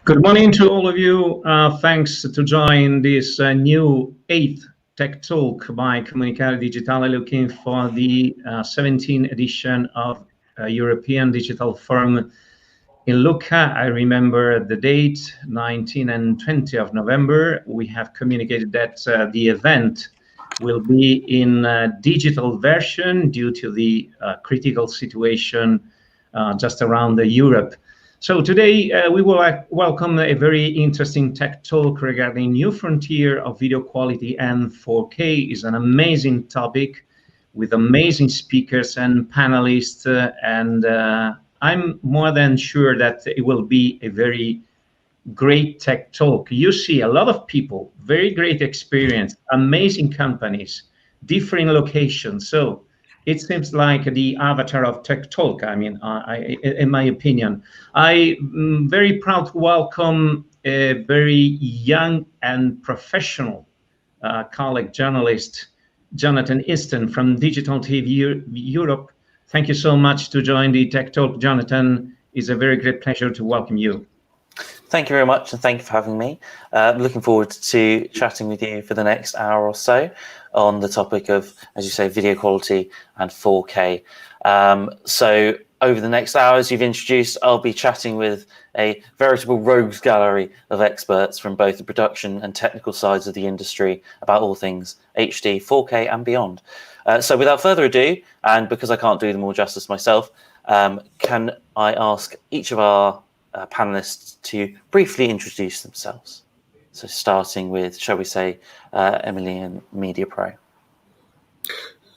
Good morning to all of you. Thanks to join this new 8th Tech Talk by Comunicare Digitale, looking for the 17th edition of European Digital Forum in Lucca. I remember the date, 19 and 20 of November. We have communicated that the event will be in digital version due to the critical situation just around Europe. So today we will welcome a very interesting tech talk regarding new frontier of video quality, and 4K is an amazing topic with amazing speakers and panelists, and I'm more than sure that it will be a very great tech talk. You see a lot of people, very great experience, amazing companies, different locations. So it seems like the avatar of Tech Talk. I mean, in my opinion, I'm very proud to welcome a very young and professional colleague journalist, Jonathan Easton from Digital TV Europe. Thank you so much to join the Tech Talk, Jonathan. It's a very great pleasure to welcome you. Thank you very much, and thank you for having me. Looking forward to chatting with you for the next hour or so on the topic of, as you say, video quality and 4K. So over the next hours you've introduced, I'll be chatting with a veritable rogues gallery of experts from both the production and technical sides of the industry about all things HD, 4K and beyond. So without further ado, and because I can't do them all justice myself, can I ask each of our panelists to briefly introduce themselves? So starting with, shall we say, Emily and Media Pro.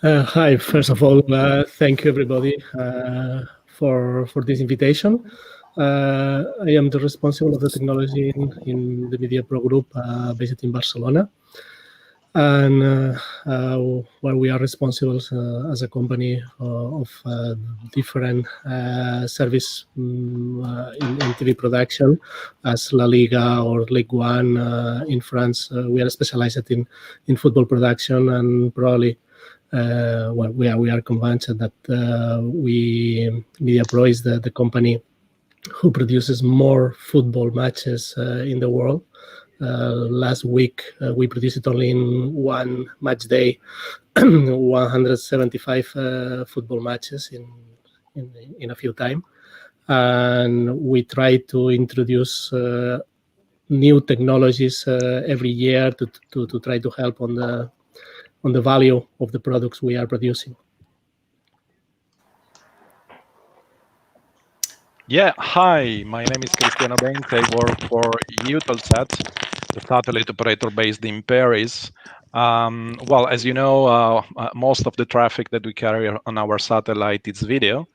Hi, first of all, thank you everybody for this invitation. I am the responsible of the technology in the Media Pro group based in Barcelona. And where we are responsible as a company of different service in TV production, as La Liga or Ligue 1 in France. We are specialized in football production, and probably we are convinced that Media Pro is the company who produces more football matches in the world. Last week we produced it only in one match day 175 football matches in a few time, and we try to introduce new technologies every year to try to help on the value of the products we are producing. Yeah, hi, my name is Cristiano Benz. I work for Eutelsat, the satellite operator based in Paris. Well, as you know, most of the traffic that we carry on our satellite is video.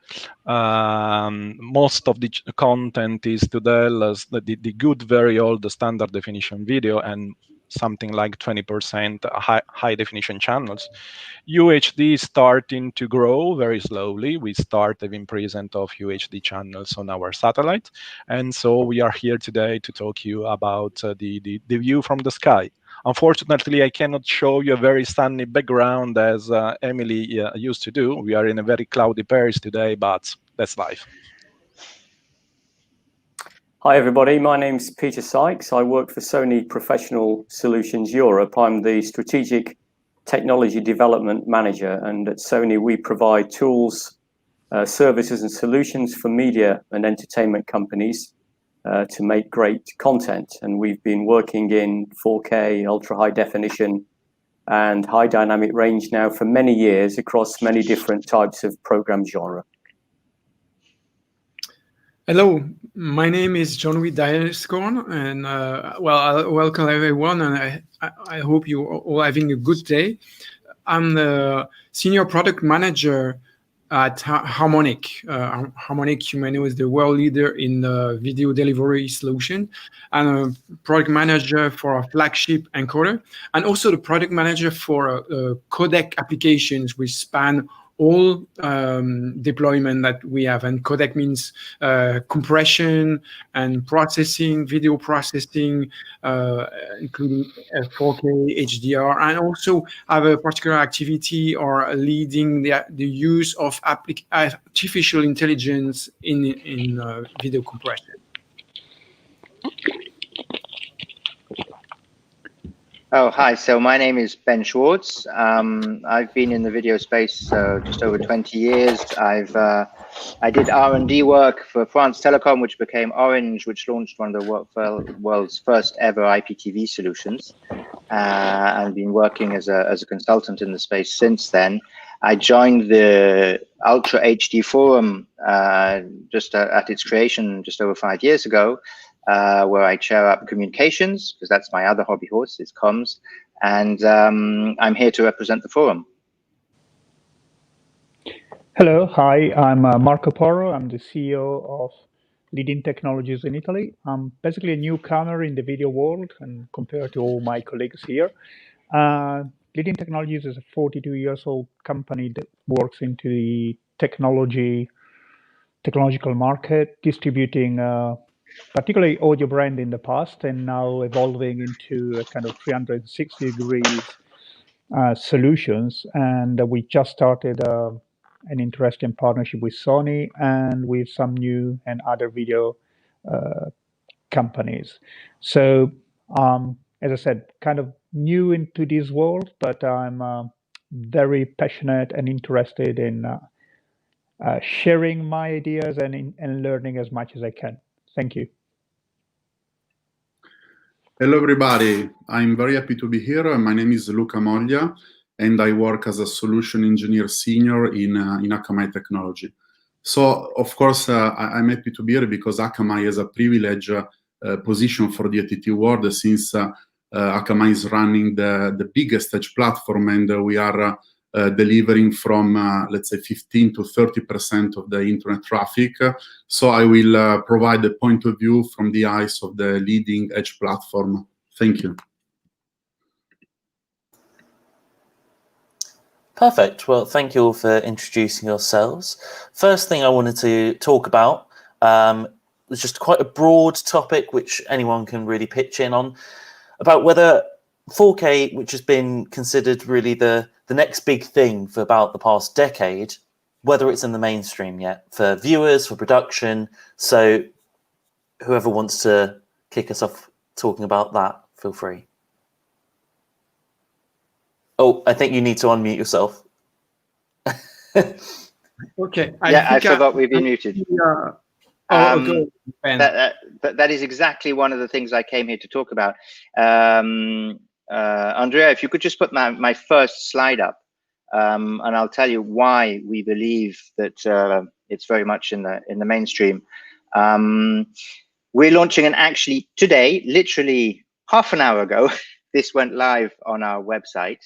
Most of the content is today the good, very old standard definition video, and something like 20% high definition channels. UHD is starting to grow very slowly. We start having present of UHD channels on our satellite, and so we are here today to talk to you about the view from the sky. Unfortunately, I cannot show you a very sunny background as Emily used to do. We are in a very cloudy Paris today, but that's life. Hi everybody, my name's Peter Sykes. I work for Sony Professional Solutions Europe. I'm the Strategic Technology Development Manager, and at Sony we provide tools, services and solutions for media and entertainment companies to make great content. And we've been working in 4K, ultra high definition and high dynamic range now for many years across many different types of program genre. Hello, my name is John-Louis Diascorn, and well, welcome everyone, and I hope you are all having a good day. I'm the Senior Product Manager at Harmonic. Harmonic, you may know, is the world leader in video delivery solution, and a product manager for a flagship encoder, and also the product manager for codec applications which span all deployment that we have. And codec means compression and processing, video processing, including 4K, HDR, and also have a particular activity or leading the use of artificial intelligence in video compression. Oh, hi. So my name is Ben Schwartz. I've been in the video space just over 20 years. I did R&D work for France Telecom, which became Orange, which launched one of the world's first ever IPTV solutions. I've been working as a consultant in the space since then. I joined the Ultra HD Forum just at its creation just over 5 years ago, where I chair up communications, because that's my other hobby horse, is comms. And I'm here to represent the forum. Hello, hi, I'm Marco Porro. I'm the CEO of Leading Technologies in Italy. I'm basically a newcomer in the video world, and compared to all my colleagues here. Leading Technologies is a 42 years old company that works into the technological market, distributing particularly audio brand in the past, and now evolving into a kind of 360 degrees solutions. And we just started an interesting partnership with Sony and with some new and other video companies. So, as I said, kind of new into this world, but I'm very passionate and interested in sharing my ideas and learning as much as I can. Thank you. Hello, everybody. I'm very happy to be here. My name is Luca Moglia, and I work as a solution engineer senior in Akamai Technology. So, of course, I'm happy to be here because Akamai has a privileged position for the OTT world, since Akamai is running the biggest edge platform, and we are delivering from, let's say, 15 to 30% of the internet traffic. So I will provide a point of view from the eyes of the leading edge platform. Thank you. Perfect. Well, thank you all for introducing yourselves. First thing I wanted to talk about was just quite a broad topic, which anyone can really pitch in on, about whether 4K, which has been considered really the next big thing for about the past decade, whether it's in the mainstream yet for viewers, for production. So whoever wants to kick us off talking about that, feel free. Oh, I think you need to unmute yourself. Okay. I forgot we've been muted. Ben. That is exactly one of the things I came here to talk about. Andrea, if you could just put my first slide up, and I'll tell you why we believe that it's very much in the mainstream. We're launching, and actually today, literally half an hour ago, this went live on our website.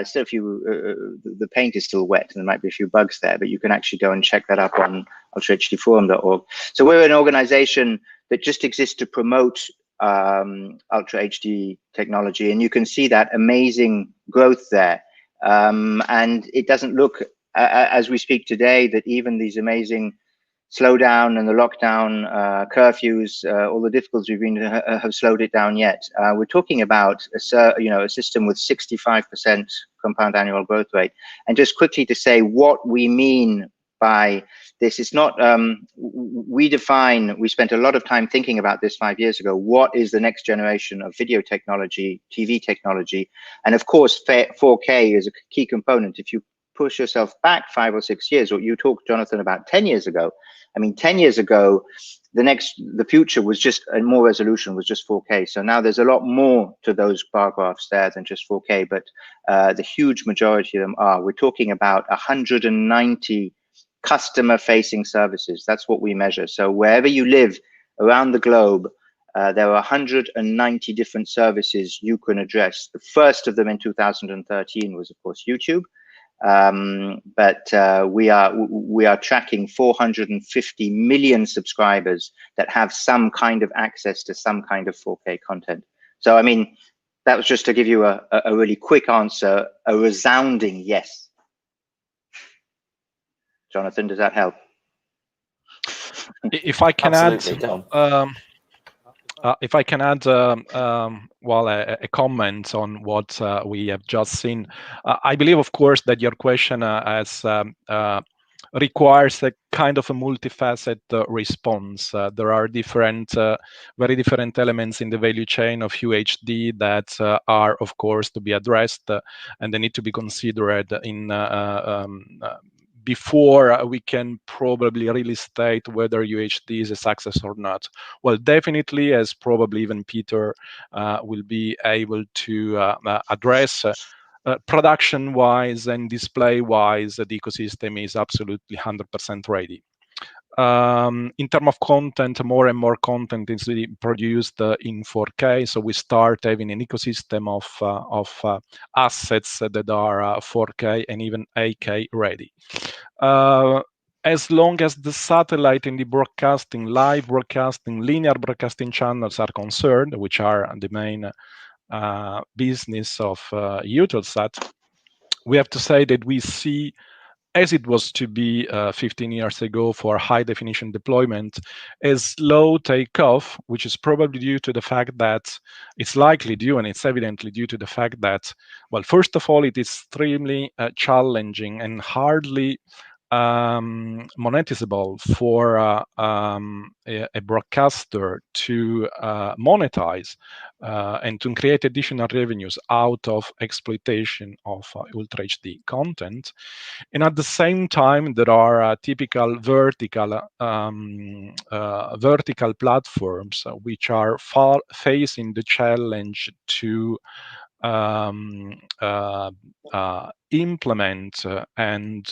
So if the paint is still wet and there might be a few bugs there, but you can actually go and check that up on ultrahdforum.org. So we're an organization that just exists to promote Ultra HD technology, and you can see that amazing growth there. And it doesn't look, as we speak today, that even these amazing slowdown and the lockdown, curfews, all the difficulties we've been have slowed it down yet. We're talking about a system with 65% compound annual growth rate. And just quickly to say what we mean by this, it's not, we spent a lot of time thinking about this 5 years ago. What is the next generation of video technology, TV technology? And of course, 4K is a key component. If you push yourself back 5 or 6 years, or you talked, Jonathan, about 10 years ago. I mean, 10 years ago, the future was just, and more resolution was just 4K. So now there's a lot more to those bar graphs there than just 4K, but the huge majority of them are. We're talking about 190 customer-facing services. That's what we measure. So wherever you live around the globe, there are 190 different services you can address. The first of them in 2013 was, of course, YouTube. But we are tracking 450 million subscribers that have some kind of access to some kind of 4K content. So, I mean, that was just to give you a really quick answer, a resounding yes. Jonathan, does that help? If I can if I can add, a comment on what we have just seen. I believe, of course, that your question has requires a kind of a multifaceted response. There are different, very different elements in the value chain of UHD that are, of course, to be addressed, and they need to be considered in before we can probably really state whether UHD is a success or not. Well, definitely, as probably even Peter will be able to address, production-wise and display-wise, the ecosystem is absolutely 100% ready. In terms of content, more and more content is produced in 4K, so we start having an ecosystem of assets that are 4K and even 8K ready. As long as the satellite and the broadcasting, live broadcasting, linear broadcasting channels are concerned, which are the main business of Eutelsat, we have to say that we see, as it was to be 15 years ago for high definition deployment, a slow takeoff, which is probably due to the fact that it's likely due, and it's evidently due to the fact that, well, first of all, it is extremely challenging and hardly monetizable for a broadcaster to monetize and to create additional revenues out of exploitation of Ultra HD content. And at the same time, there are typical vertical platforms which are facing the challenge to implement and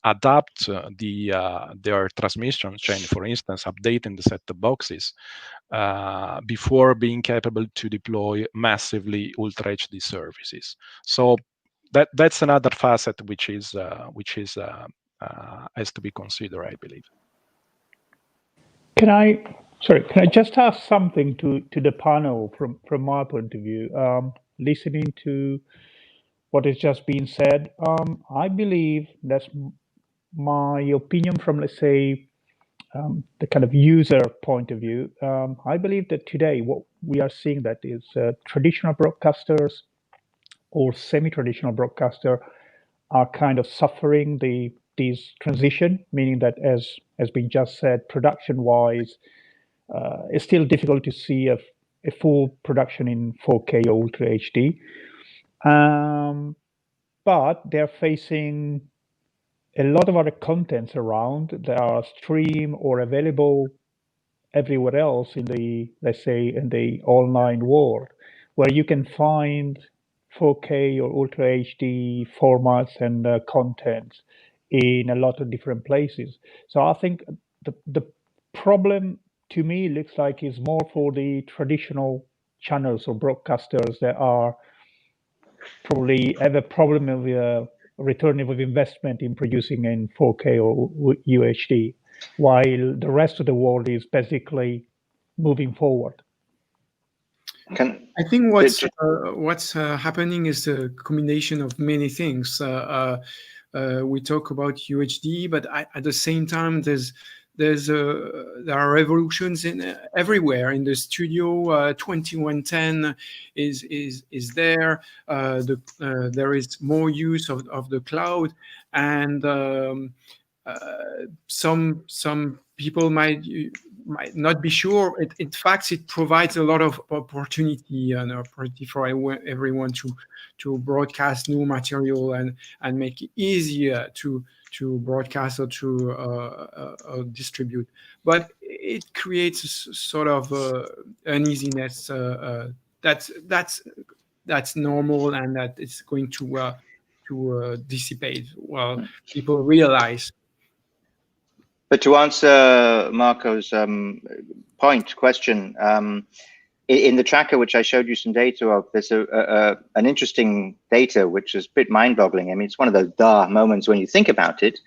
adapt their transmission chain, for instance, updating the set-top boxes before being capable to deploy massively Ultra HD services. So that's another facet which is has to be considered, I believe. Can I just ask something to the panel from my point of view? Listening to what has just been said, I believe that's my opinion from, let's say, the kind of user point of view. I believe that today what we are seeing that is traditional broadcasters or semi-traditional broadcaster are kind of suffering this transition, meaning that, as has been just said, production-wise, it's still difficult to see a full production in 4K or Ultra HD. But they're facing a lot of other contents around that are streamed or available everywhere else in the, let's say, in the online world, where you can find 4K or Ultra HD formats and contents in a lot of different places. So I think the problem to me looks like is more for the traditional channels or broadcasters that are probably have a problem of return of investment in producing in 4K or UHD, while the rest of the world is basically moving forward. I think what's happening is a combination of many things. We talk about UHD, but at the same time, there are revolutions everywhere. In the studio, 2110 is there. There is more use of the cloud, and some people might not be sure. In fact, it provides a lot of opportunity for everyone to broadcast new material and make it easier to broadcast or to distribute. But it creates a sort of uneasiness that's normal, and that it's going to dissipate while people realize. But to answer Marco's question, in the tracker, which I showed you some data of, there's an interesting data, which is a bit mind-boggling. I mean, it's one of those moments when you think about it.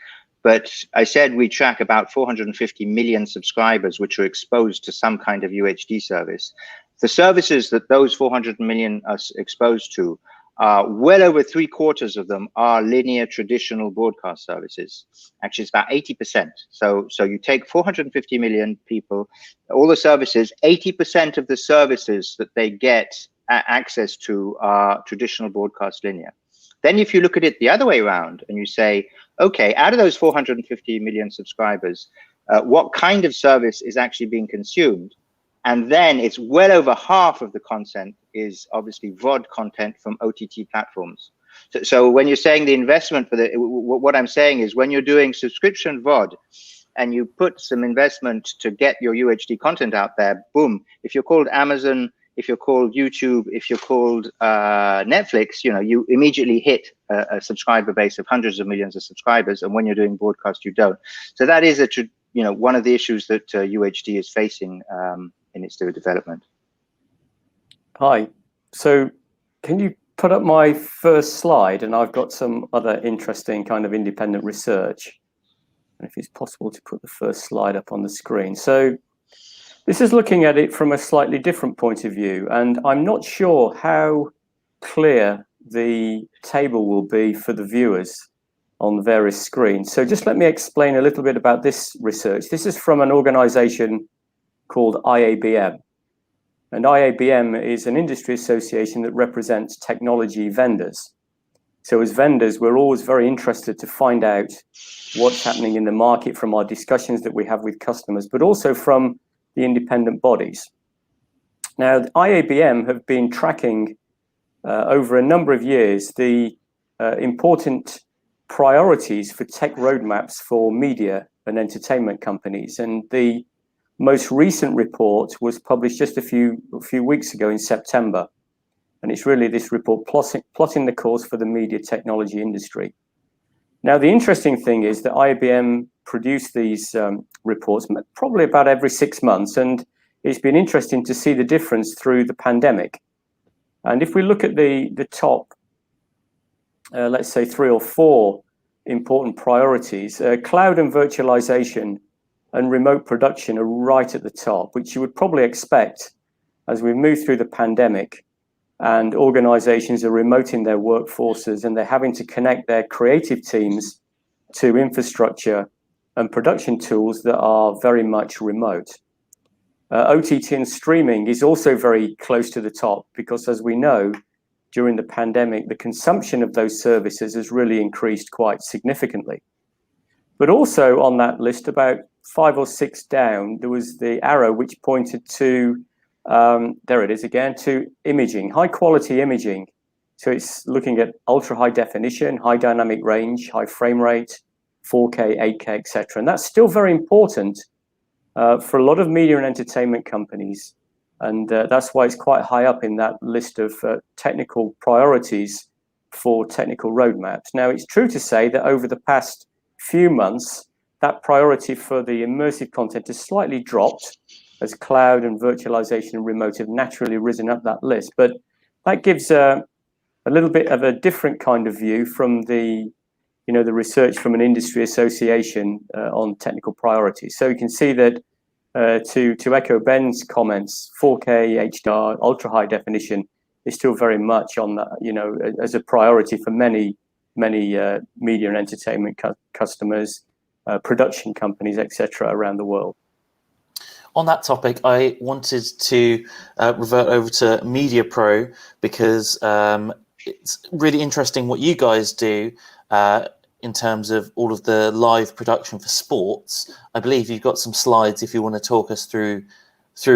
But I said we track about 450 million subscribers which are exposed to some kind of UHD service. The services that those 400 million are exposed to, well over 3/4 of them are linear traditional broadcast services. Actually, it's about 80%. So you take 450 million people, all the services, 80% of the services that they get access to are traditional broadcast linear. Then if you look at it the other way around and you say, okay, out of those 450 million subscribers, what kind of service is actually being consumed? And then it's well over half of the content is obviously VOD content from OTT platforms. So when you're saying the investment for what I'm saying is when you're doing subscription VOD and you put some investment to get your UHD content out there, boom, if you're called Amazon, if you're called YouTube, if you're called Netflix, you immediately hit a subscriber base of hundreds of millions of subscribers. And when you're doing broadcast, you don't. So that is one of the issues that UHD is facing in its development. Hi. So can you put up my first slide? And I've got some other interesting kind of independent research. And if it's possible to put the first slide up on the screen. So this is looking at it from a slightly different point of view. And I'm not sure how clear the table will be for the viewers on the various screens. So just let me explain a little bit about this research. This is from an organization called IABM. And IABM is an industry association that represents technology vendors. So as vendors, we're always very interested to find out what's happening in the market from our discussions that we have with customers, but also from the independent bodies. Now, IABM have been tracking over a number of years the important priorities for tech roadmaps for media and entertainment companies. And the most recent report was published just a few weeks ago in September. And it's really this report plotting the course for the media technology industry. Now, the interesting thing is that IBM produce these reports probably about every 6 months. And it's been interesting to see the difference through the pandemic. And if we look at the top, let's say 3 or 4 important priorities, cloud and virtualization and remote production are right at the top, which you would probably expect as we move through the pandemic and organizations are remoting their workforces and they're having to connect their creative teams to infrastructure and production tools that are very much remote. OTT and streaming is also very close to the top because, as we know, during the pandemic, the consumption of those services has really increased quite significantly. But also on that list, about 5 or 6 down, there was the arrow which pointed to, there it is again, to imaging, high quality imaging. So it's looking at ultra high definition, high dynamic range, high frame rate, 4K, 8K, etc. And that's still very important for a lot of media and entertainment companies. And that's why it's quite high up in that list of technical priorities for technical roadmaps. Now, it's true to say that over the past few months, that priority for the immersive content has slightly dropped as cloud and virtualization and remote have naturally risen up that list. But that gives a little bit of a different kind of view from the research from an industry association on technical priorities. So you can see that to echo Ben's comments, 4K, HDR, ultra high definition is still very much on that, as a priority for many media and entertainment customers, production companies, etc. around the world. On that topic, I wanted to revert over to Media Pro because it's really interesting what you guys do in terms of all of the live production for sports. I believe you've got some slides if you want to talk us through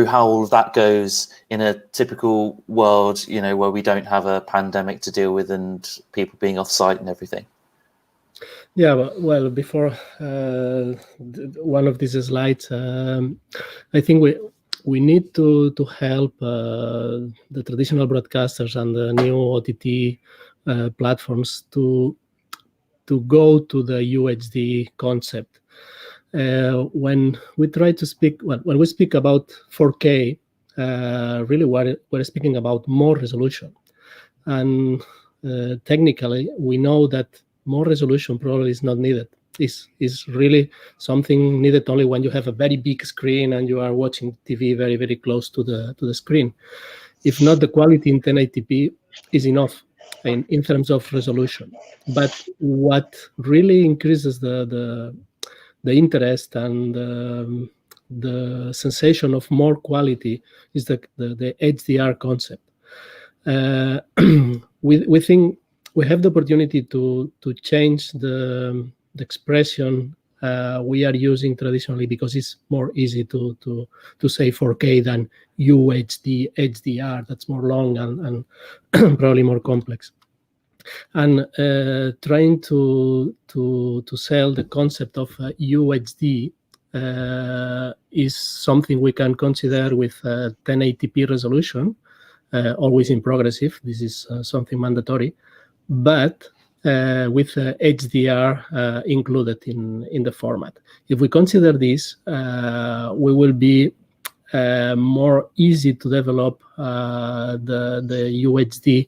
how all of that goes in a typical world, where we don't have a pandemic to deal with and people being off site and everything. Yeah, well, before one of these slides, I think we need to help the traditional broadcasters and the new OTT platforms to go to the UHD concept. When we try to speak, when we speak about 4K, really we're speaking about more resolution. And technically, we know that more resolution probably is not needed. Is really something needed only when you have a very big screen and you are watching TV very, very close to the screen. If not, the quality in 1080p is enough in terms of resolution. But what really increases the interest and the sensation of more quality is the HDR concept. We think we have the opportunity to change the expression we are using traditionally, because it's more easy to say 4K than UHD, HDR. That's more long and probably more complex. And trying to sell the concept of UHD is something we can consider with 1080p resolution, always in progressive. This is something mandatory, but with HDR included in the format. If we consider this, we will be more easy to develop the UHD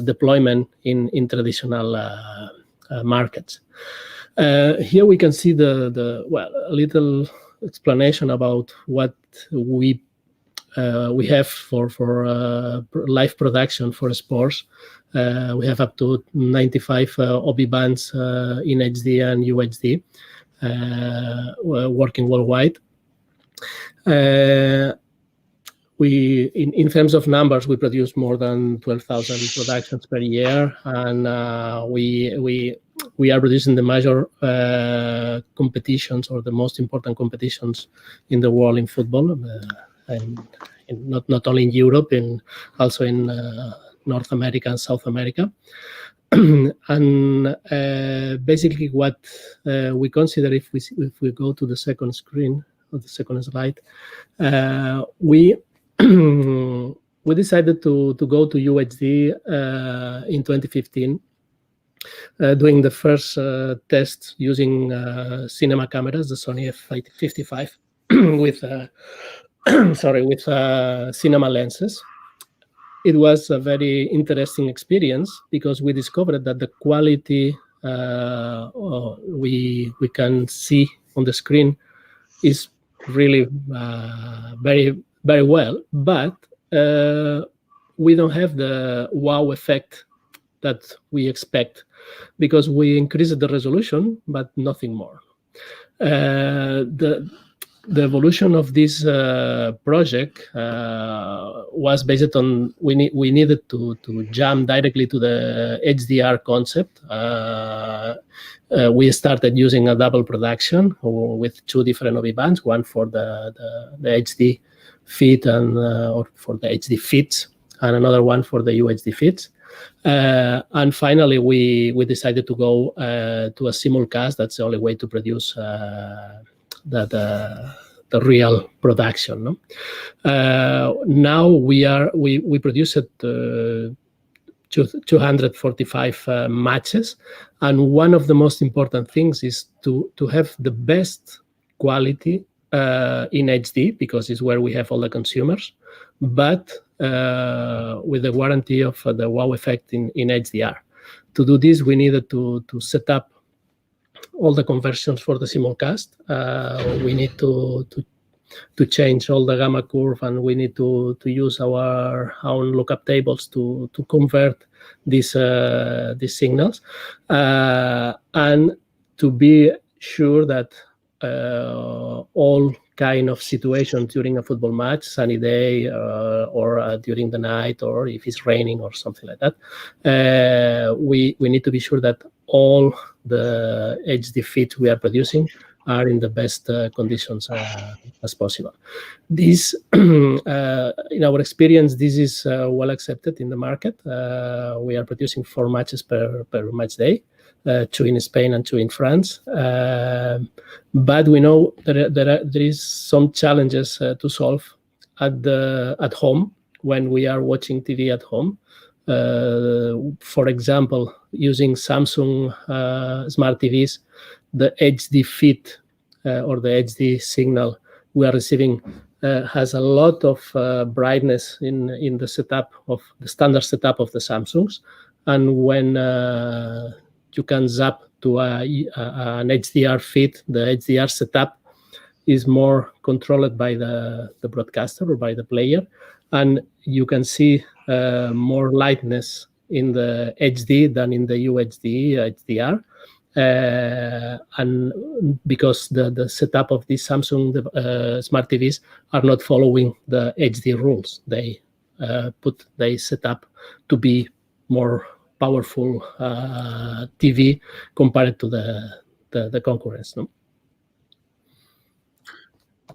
deployment in traditional markets. Here we can see a little explanation about what we have for live production for sports. We have up to 95 OB bands in HD and UHD working worldwide. In terms of numbers, we produce more than 12,000 productions per year, and we are producing the major competitions, or the most important competitions in the world in football, and not only in Europe, also in North America and South America. And basically what we consider, if we go to the second screen, or the second slide, we decided to go to UHD in 2015, doing the first test using cinema cameras, the Sony F55, with cinema lenses. It was a very interesting experience because we discovered that the quality we can see on the screen is really very, very well, but we don't have the wow effect that we expect, because we increased the resolution, but nothing more. The evolution of this project was based on we needed to jump directly to the HDR concept. We started using a double production with two different OB bands, one for the HD feed or for the HD feeds, and another one for the UHD feeds. And finally, we decided to go to a simulcast. That's the only way to produce the real production. No? Now we produce it 245 matches, and one of the most important things is to have the best quality in HD, because it's where we have all the consumers, but with the warranty of the wow effect in HDR. To do this, we needed to set up all the conversions for the simulcast. We need to change all the gamma curve, and we need to use our own lookup tables to convert these signals, and to be sure that all kind of situations during a football match, sunny day or during the night, or if it's raining or something like that, we need to be sure that all the HD feeds we are producing are in the best conditions as possible. This, in our experience, this is well accepted in the market. We are producing 4 matches per match day, 2 in Spain and 2 in France. But we know there is some challenges to solve at home when we are watching TV at home. For example, using Samsung smart TVs, the HD feed or the HD signal we are receiving has a lot of brightness in the setup of the standard setup of the Samsungs, and when you can zap to an HDR feed, the HDR setup is more controlled by the broadcaster or by the player, and you can see more lightness in the HD than in the UHD HDR. And because the setup of these Samsung smart TVs are not following the HD rules, they set up to be more powerful TV compared to the concurrence. No?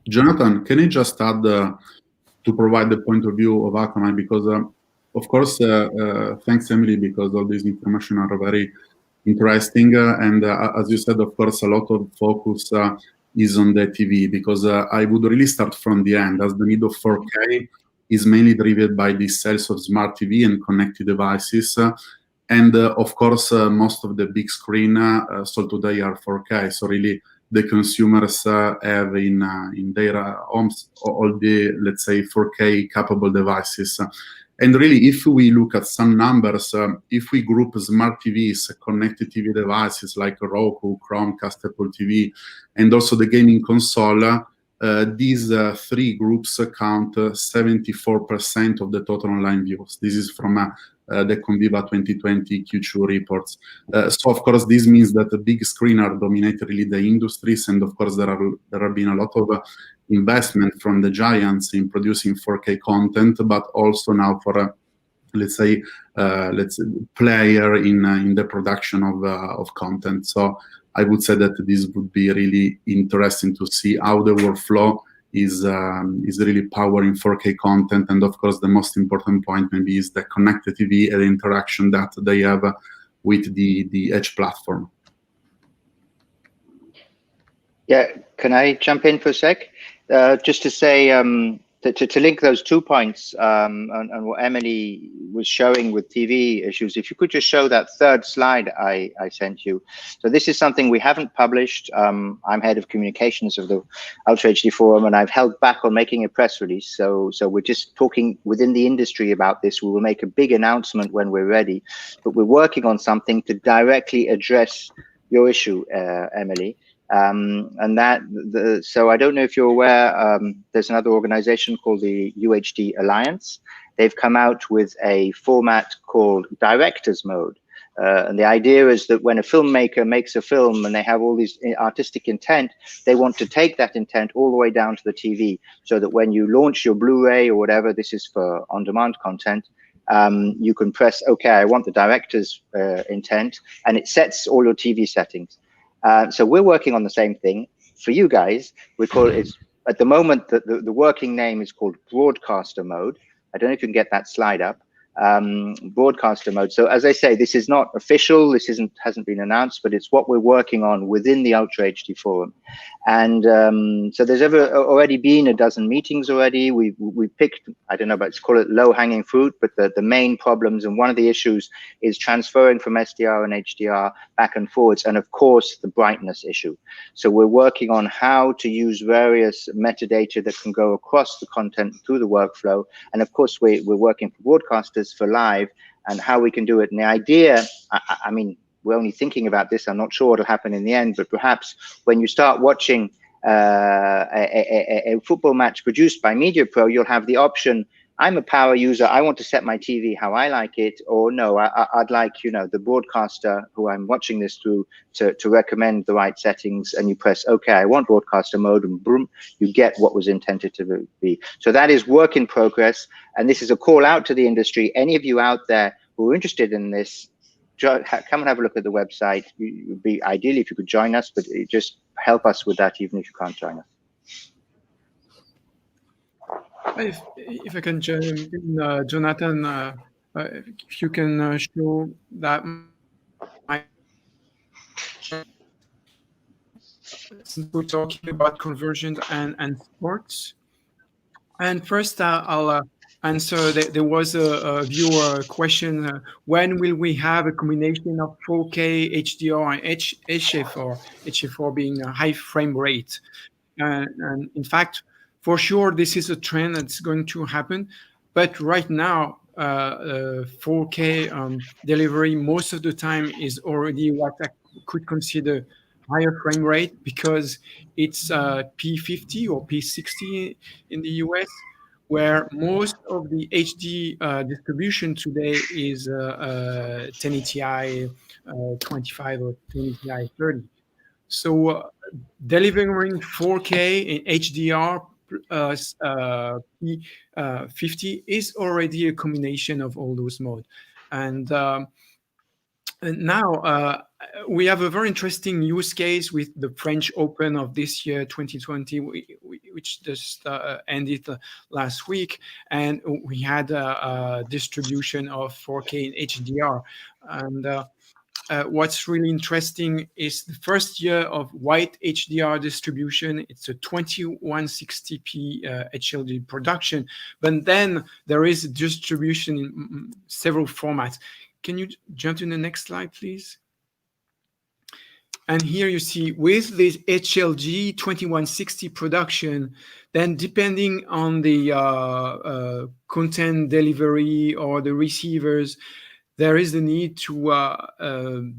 Jonathan, can I just add to provide the point of view of Akamai, because of course, thanks Emily, because all this information are very interesting, and as you said, of course, a lot of focus is on the TV, because I would really start from the end, as the need of 4K is mainly driven by the sales of smart TV and connected devices, and of course, most of the big screen sold today are 4K, so really the consumers have in their homes all the, let's say, 4K capable devices. And really, if we look at some numbers, if we group smart TVs, connected TV devices like Roku, Chromecast, Apple TV, and also the gaming console, these three groups account 74% of the total online views. This is from the Conviva 2020 Q2 reports. So of course, this means that the big screen are dominating really the industries, and of course there have been a lot of investment from the giants in producing 4K content, but also now for let's say player in the production of content. So I would say that this would be really interesting to see how the workflow is really powering 4K content, and of course the most important point maybe is the connected TV and the interaction that they have with the Edge platform. Yeah, can I jump in for a sec? Just to say, to link those 2 points and what Emily was showing with TV issues, if you could just show that third slide I sent you. So this is something we haven't published. I'm head of communications of the Ultra HD Forum, and I've held back on making a press release. So we're just talking within the industry about this. We will make a big announcement when we're ready, but we're working on something to directly address your issue, Emily. And that, so I don't know if you're aware, there's another organization called the UHD Alliance. They've come out with a format called director's mode. And the idea is that when a filmmaker makes a film and they have all these artistic intent, they want to take that intent all the way down to the TV, so that when you launch your Blu-ray or whatever, this is for on-demand content, you can press, okay, I want the director's intent, and it sets all your TV settings. So we're working on the same thing for you guys. We call it, at the moment, the working name is called broadcaster mode. I don't know if you can get that slide up. Broadcaster mode. So as I say, this is not official. This hasn't been announced, but it's what we're working on within the Ultra HD Forum. And so there's already been a dozen meetings already. We picked, I don't know, but let's call it low hanging fruit, but the main problems, and one of the issues is transferring from SDR and HDR back and forwards, and of course the brightness issue. So we're working on how to use various metadata that can go across the content through the workflow, and of course we're working for broadcasters for live, and how we can do it. And the idea, I mean, we're only thinking about this. I'm not sure what'll happen in the end, but perhaps when you start watching a football match produced by MediaPro, you'll have the option, I'm a power user, I want to set my TV how I like it, or no, I'd like, you know, the broadcaster who I'm watching this through to recommend the right settings, and you press, okay, I want broadcaster mode, and boom, you get what was intended to be. So that is work in progress, and this is a call out to the industry. Any of you out there who are interested in this, come and have a look at the website. It would be ideally if you could join us, but just help us with that, even if you can't join us. If I can jump in, Jonathan, if you can show that since we're talking about conversion and sports. And first, I'll answer. There was a viewer question: when will we have a combination of 4K HDR and HF4? HF4 being a high frame rate, and in fact, for sure, this is a trend that's going to happen. But right now, 4K delivery most of the time is already what I could consider higher frame rate, because it's P50 or P60 in the US, where most of the HD distribution today is 1080i 25 or 1080i 30. So delivering 4K in HDR P50 is already a combination of all those modes. And And now we have a very interesting use case with the French Open of this year, 2020, which just ended last week. And we had a distribution of 4K and HDR. And what's really interesting is the first year of white HDR distribution. It's a 2160p HLG production, but then there is a distribution in several formats. Can you jump to the next slide, please? And here you see with this HLG 2160 production, then depending on the content delivery or the receivers, there is the need to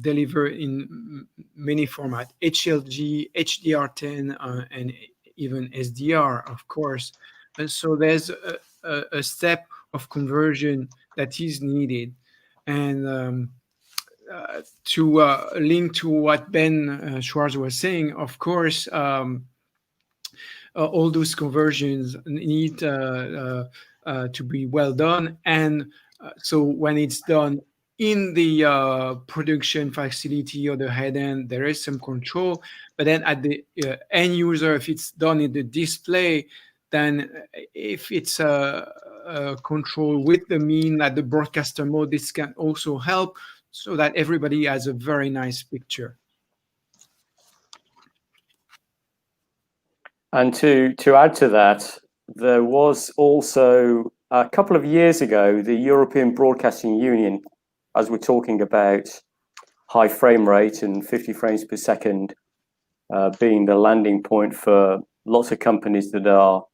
deliver in many formats, HLG, HDR10, and even SDR, of course. And so there's a step of conversion that is needed. And to link to what Ben Schwartz was saying, of course, all those conversions need to be well done. And so when it's done in the production facility or the head end, there is some control. But then at the end user, if it's done in the display, then if it's a control with the mean at the broadcaster mode, this can also help so that everybody has a very nice picture. And to add to that, there was also a couple of years ago, the European Broadcasting Union, as we're talking about high frame rate and 50 frames per second being the landing point for lots of companies that are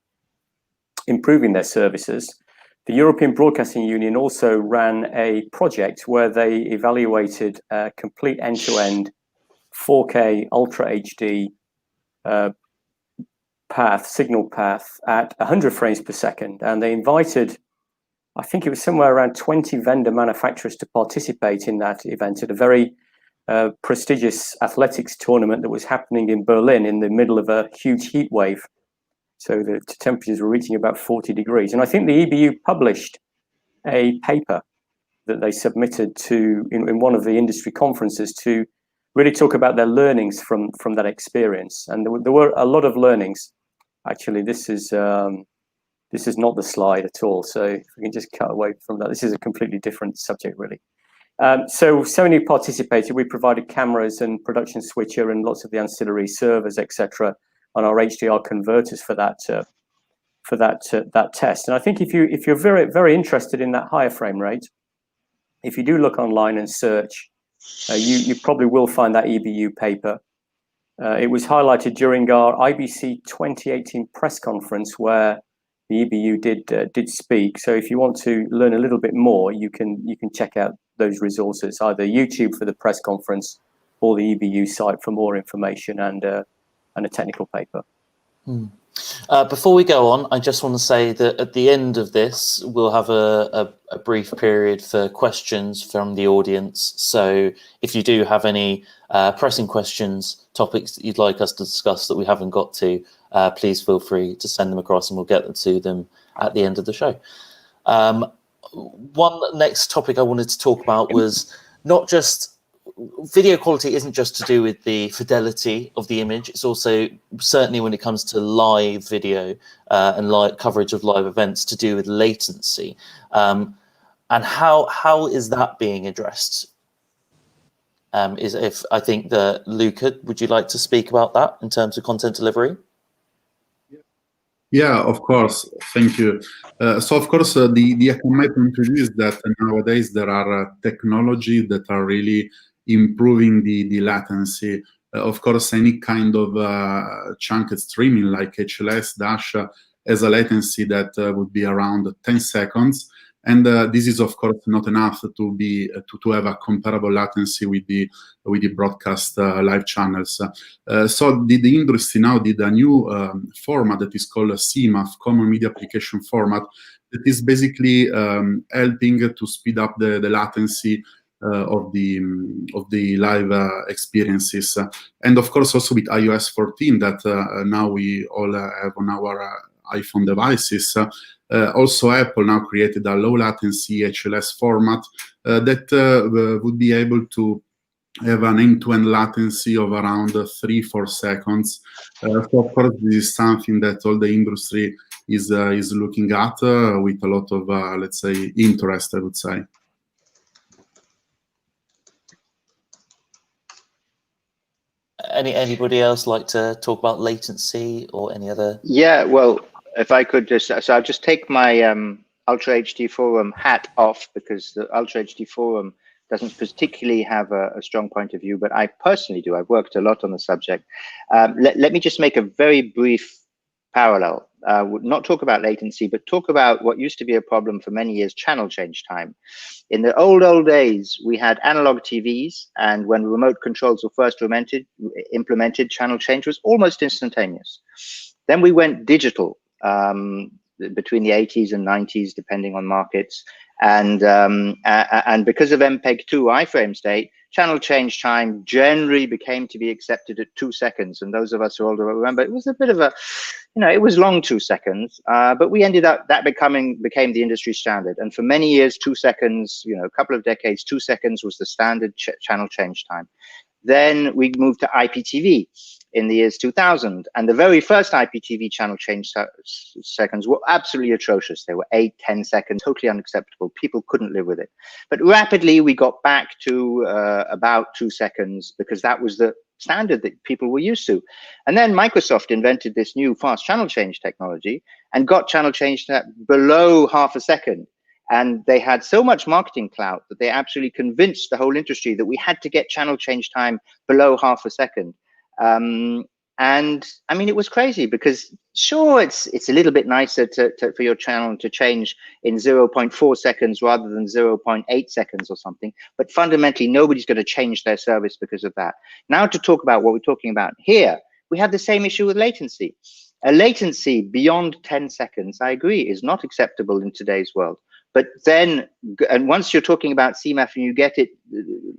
improving their services. The European Broadcasting Union also ran a project where they evaluated a complete end-to-end 4K Ultra HD signal path at 100 frames per second. And they invited, I think it was somewhere around 20 vendor manufacturers to participate in that event at a very prestigious athletics tournament that was happening in Berlin in the middle of a huge heat wave. So the temperatures were reaching about 40 degrees. And I think the EBU published a paper that they submitted to in one of the industry conferences to really talk about their learnings from that experience. And there were a lot of learnings. Actually, this is not the slide at all. So if we can just cut away from that, this is a completely different subject, really. So Sony participated. We provided cameras and production switcher and lots of the ancillary servers, etc., on our HDR converters for that test. And I think if you're very, very interested in that higher frame rate, if you do look online and search, you probably will find that EBU paper. It was highlighted during our IBC 2018 press conference where the EBU did speak. So if you want to learn a little bit more, you can check out those resources, either YouTube for the press conference or the EBU site for more information and a technical paper. Before we go on, I just want to say that at the end of this, we'll have a brief period for questions from the audience. So if you do have any pressing questions, topics that you'd like us to discuss that we haven't got to, please feel free to send them across and we'll get to them at the end of the show. One next topic I wanted to talk about was not just video quality isn't just to do with the fidelity of the image. It's also, certainly when it comes to live video and live coverage of live events, to do with latency. And how is that being addressed? I think that Luca, would you like to speak about that in terms of content delivery? Yeah, of course. Thank you. So, of course, the my point of view is that nowadays there are technology that are really improving the latency. Of course, any kind of chunked streaming like HLS Dash has a latency that would be around 10 seconds. And this is, of course, not enough to be to have a comparable latency with the broadcast live channels. So the industry now did a new format that is called a CMAF, Common Media Application Format, that is basically helping to speed up the latency of the live experiences, and of course also with iOS 14 that now we all have on our iPhone devices. Also, Apple now created a low latency HLS format that would be able to have an end-to-end latency of around 3-4 seconds. So of course, this is something that all the industry is looking at with a lot of, let's say, interest, I would say. Anybody else like to talk about latency or any other? Yeah, well, if I could just, so I'll just take my Ultra HD Forum hat off, because the Ultra HD Forum doesn't particularly have a strong point of view, but I personally do. I've worked a lot on the subject. Let me just make a very brief parallel. Not talk about latency, but talk about what used to be a problem for many years, channel change time. In the old days, we had analog TVs, and when remote controls were first implemented, channel change was almost instantaneous. Then we went digital between the 80s and 90s, depending on markets. And because of MPEG-2 iframe state, channel change time generally became to be accepted at 2 seconds. And those of us who are older remember, it was a bit of a, it was long 2 seconds, but we ended up, that became the industry standard. And for many years, 2 seconds, a couple of decades, 2 seconds was the standard channel change time. Then we moved to IPTV in the years 2000, and the very first IPTV channel change seconds were absolutely atrocious. They were 8-10 seconds, totally unacceptable. People couldn't live with it. But rapidly we got back to about 2 seconds, because that was the standard that people were used to. And then Microsoft invented this new fast channel change technology and got channel change to below half a second. And they had so much marketing clout that they absolutely convinced the whole industry that we had to get channel change time below half a second. And I mean, it was crazy, because sure, it's a little bit nicer for your channel to change in 0.4 seconds rather than 0.8 seconds or something. But fundamentally, nobody's going to change their service because of that. Now, to talk about what we're talking about here, we have the same issue with latency. A latency beyond 10 seconds, I agree, is not acceptable in today's world. But then, and once you're talking about CMAF and you get it,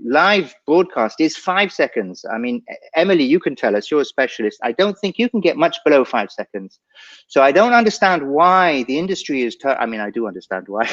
live broadcast is 5 seconds. I mean, Emily, you can tell us, you're a specialist. I don't think you can get much below 5 seconds. So I don't understand why the industry is, I mean, I do understand why,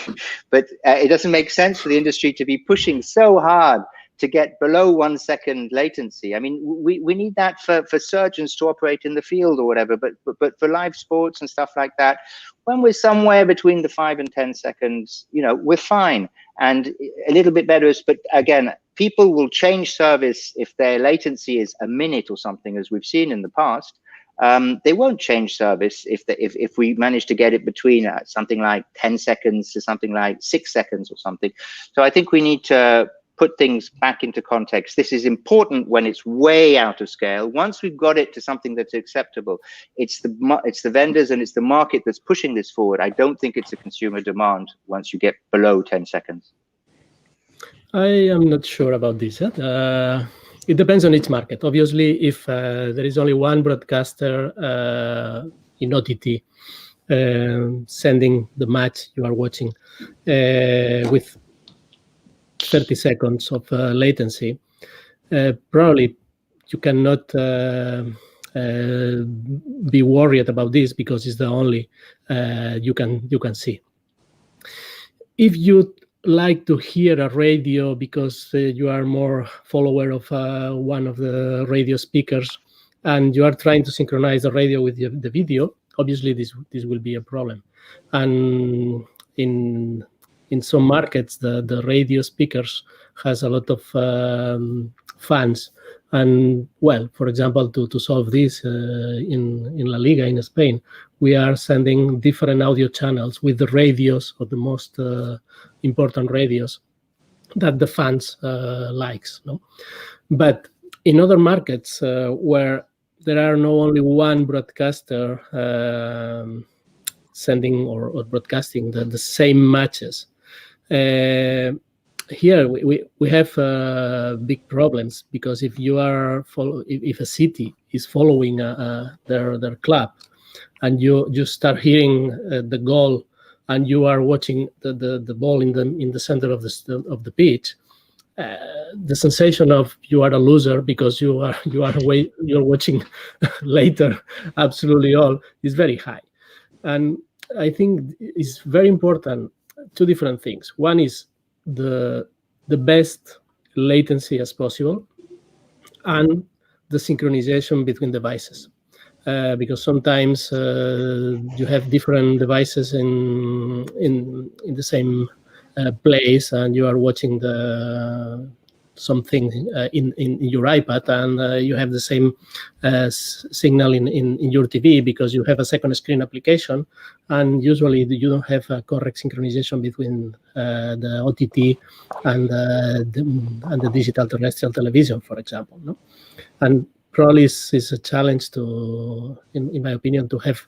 but it doesn't make sense for the industry to be pushing so hard to get below 1 second latency. I mean, we need that for surgeons to operate in the field or whatever, but for live sports and stuff like that, when we're somewhere between the 5 and 10 seconds, we're fine. And a little bit better is, but again, people will change service if their latency is a minute or something, as we've seen in the past. They won't change service if we manage to get it between something like 10 seconds to something like 6 seconds or something. So I think we need to put things back into context. This is important when it's way out of scale. Once we've got it to something that's acceptable, it's the vendors and it's the market that's pushing this forward. I don't think it's a consumer demand once you get below 10 seconds. I am not sure about this. It depends on each market. Obviously, if there is only one broadcaster in OTT sending the match you are watching with 30 seconds of latency, probably you cannot be worried about this, because it's the only you can see. If you like to hear a radio because you are more follower of one of the radio speakers and you are trying to synchronize the radio with the video, obviously this will be a problem. And in some markets, the radio speakers has a lot of fans. And well, for example, to solve this in La Liga in Spain, we are sending different audio channels with the radios, or the most important radios that the fans likes. No? But in other markets where there are not only one broadcaster sending or broadcasting the same matches, here we have big problems, because if you are if a city is following their club, and you start hearing the goal, and you are watching the ball in the center of the pitch, the sensation of you are a loser because you're watching later absolutely all is very high. And I think is very important. Two different things. One is the best latency as possible, and the synchronization between devices. Because sometimes you have different devices in the same place, and you are watching something in your iPad, and you have the same signal in your TV because you have a second screen application, and usually you don't have a correct synchronization between the OTT and the digital terrestrial television, for example. No? And probably is a challenge to, in my opinion, to have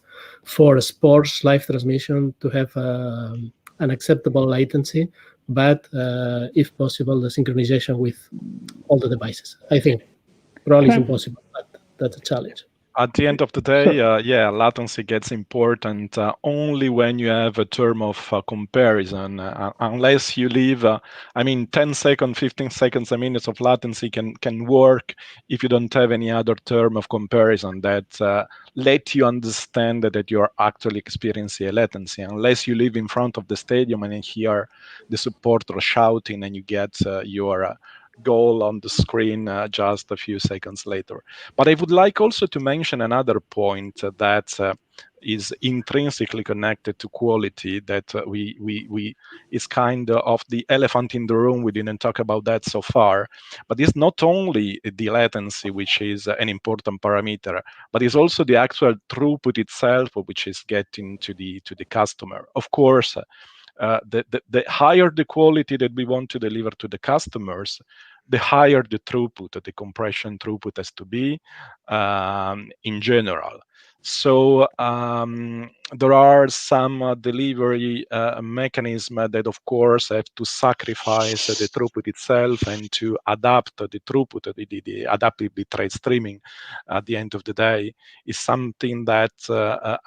for sports live transmission to have an acceptable latency, but if possible, the synchronization with all the devices. I think probably is impossible, but that's a challenge. At the end of the day, yeah, latency gets important only when you have a term of comparison. Unless you leave, 10 seconds, 15 seconds, a minute of latency can work if you don't have any other term of comparison that let you understand that you are actually experiencing a latency. Unless you live in front of the stadium and hear the supporter shouting and you get your goal on the screen just a few seconds later. But I would like also to mention another point that is intrinsically connected to quality that we is kind of the elephant in the room. We didn't talk about that so far, but it's not only the latency, which is an important parameter, but it's also the actual throughput itself, which is getting to the customer. Of course, the higher the quality that we want to deliver to the customers, the higher the throughput, the compression throughput has to be in general. So there are some delivery mechanisms that, of course, have to sacrifice the throughput itself and to adapt the throughput, the adaptive bitrate streaming at the end of the day is something that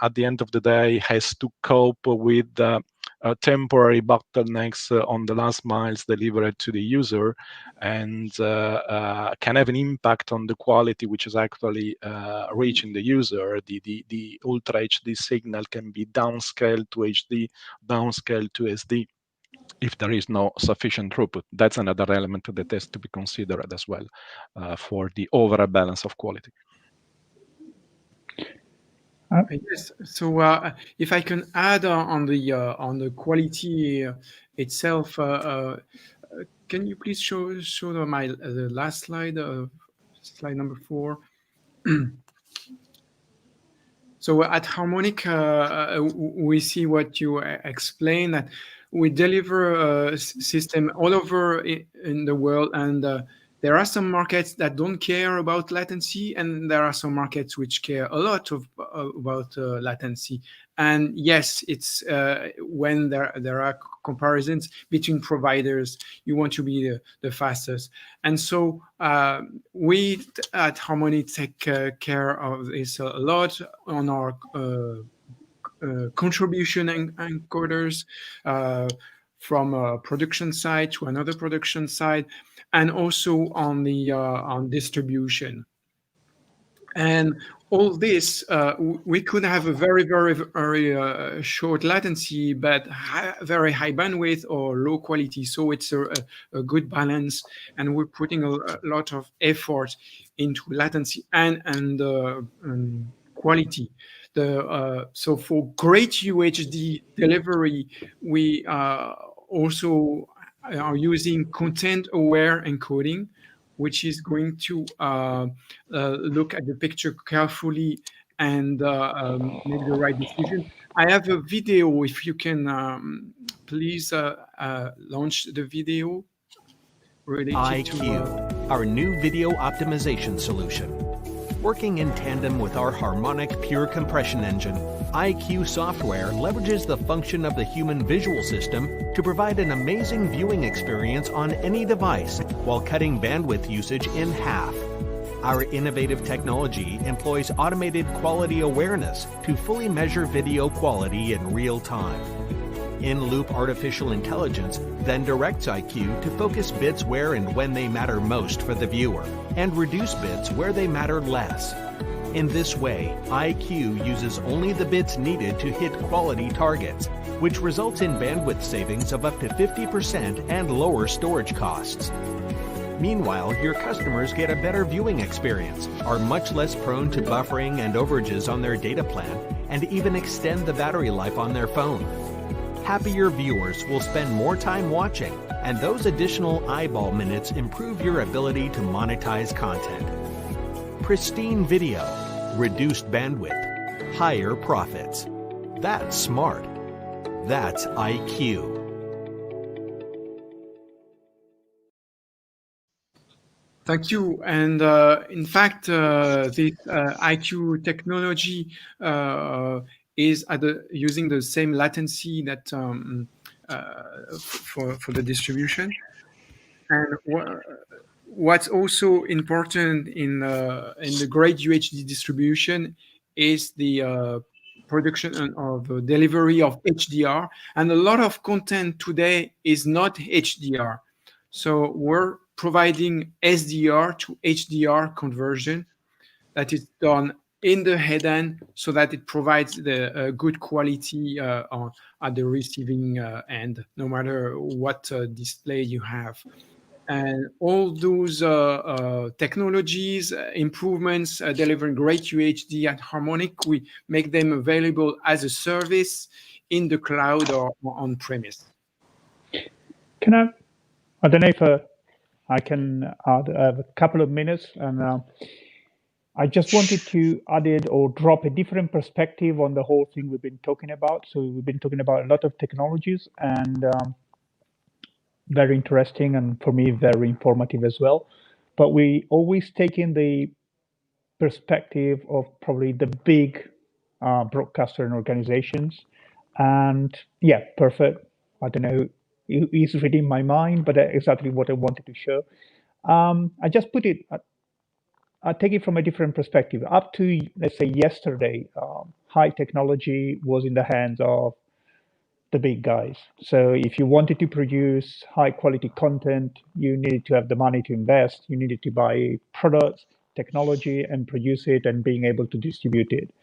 at the end of the day has to cope with temporary bottlenecks on the last miles delivered to the user, and can have an impact on the quality which is actually reaching the user. The Ultra HD signal can be downscaled to HD, downscaled to SD if there is no sufficient throughput. That's another element that has to be considered as well for the overall balance of quality. Yes. So if I can add on the quality itself, can you please show the last slide, slide number 4? So at Harmonic, we see what you explained, that we deliver a system all over in the world, and there are some markets that don't care about latency, and there are some markets which care a lot about latency. And yes, it's when there are comparisons between providers, you want to be the fastest. And so we at Harmony take care of this a lot on our contribution encoders from a production side to another production side, and also on the on distribution. And all this, we could have a very short latency, but very high bandwidth or low quality. So it's a good balance, and we're putting a lot of effort into latency and quality. So for great UHD delivery, we also are using content-aware encoding, which is going to look at the picture carefully and make the right decision. I have a video, if you can please launch the video. iCUE, our new video optimization solution. Working in tandem with our Harmonic Pure Compression Engine, iCUE software leverages the function of the human visual system to provide an amazing viewing experience on any device while cutting bandwidth usage in half. Our innovative technology employs automated quality awareness to fully measure video quality in real time. In-loop artificial intelligence then directs iCUE to focus bits where and when they matter most for the viewer, and reduce bits where they matter less. In this way, IQ uses only the bits needed to hit quality targets, which results in bandwidth savings of up to 50% and lower storage costs. Meanwhile, your customers get a better viewing experience, are much less prone to buffering and overages on their data plan, and even extend the battery life on their phone. Happier viewers will spend more time watching, and those additional eyeball minutes improve your ability to monetize content. Pristine video, reduced bandwidth, higher profits. That's smart. That's IQ. Thank you. And in fact, this IQ technology is using the same latency that for the distribution. And what's also important in the great UHD distribution is the production of the delivery of HDR. And a lot of content today is not HDR. So we're providing SDR to HDR conversion that is done in the headend so that it provides the good quality at the receiving end, no matter what display you have. And all those technologies, improvements, delivering great UHD and harmonic, we make them available as a service in the cloud or on premise. I don't know if I can add a couple of minutes, and I just wanted to add it or drop a different perspective on the whole thing we've been talking about. So we've been talking about a lot of technologies, and very interesting, and for me, very informative as well. But we always take in the perspective of probably the big broadcaster and organizations. And yeah, perfect. I don't know, it's reading my mind, but exactly what I wanted to show. I just put it, I take it from a different perspective. Up to, let's say, yesterday, high technology was in the hands of the big guys. So if you wanted to produce high quality content, you needed to have the money to invest. You needed to buy products, technology, and produce it and being able to distribute it.